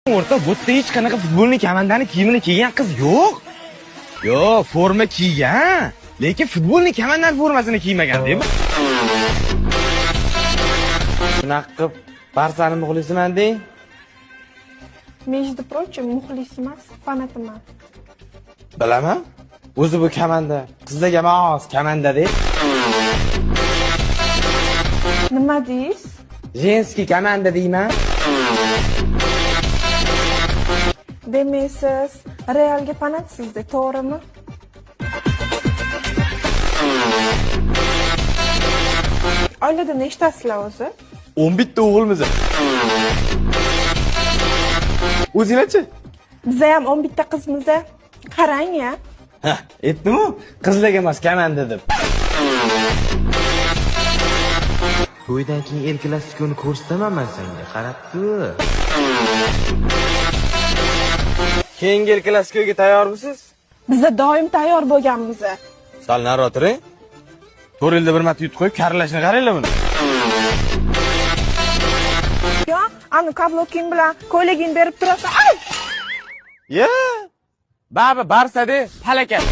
O'rta bu yerda hech qanaqa futbolning komandani kiyimini kiygan qiz yo'q. Yo'q, forma kiygan, lekin futbolning komandani formasini kiymagan deb. Shunaqa qilib Barsani muxlisiman deng. Между прочим, muxlis emas, fanat emas. Bilaman. O'zi bu komanda, qizlarga mos komanda deb. Nima deysiz? Женский komanda deyman. Demak, siz Realga fanatsizda, to'g'rimi? Oilada nechtasizlar o'zi? 11 ta o'g'ilmiz. O'zinglarchi? Biz ham 11 ta qizmiz. Qarang-ya. Ha, aytdim-ku, qizlarga emas komanda deb. To'ydan keyin erkalasikoni ko'rsataman men senga, qarab tur. Keyingi erkalasikoga tayyormisiz? Biz doim tayyor bo'lganmiz. Sal nari o'tiring. 4 yilda bir marta yutib qo'yib, karlashni qaranglar buni. Yo, ani kabloking bilan ko'ylagingni berib turasan. Ay! Ye! Baba Barsa de, halakat.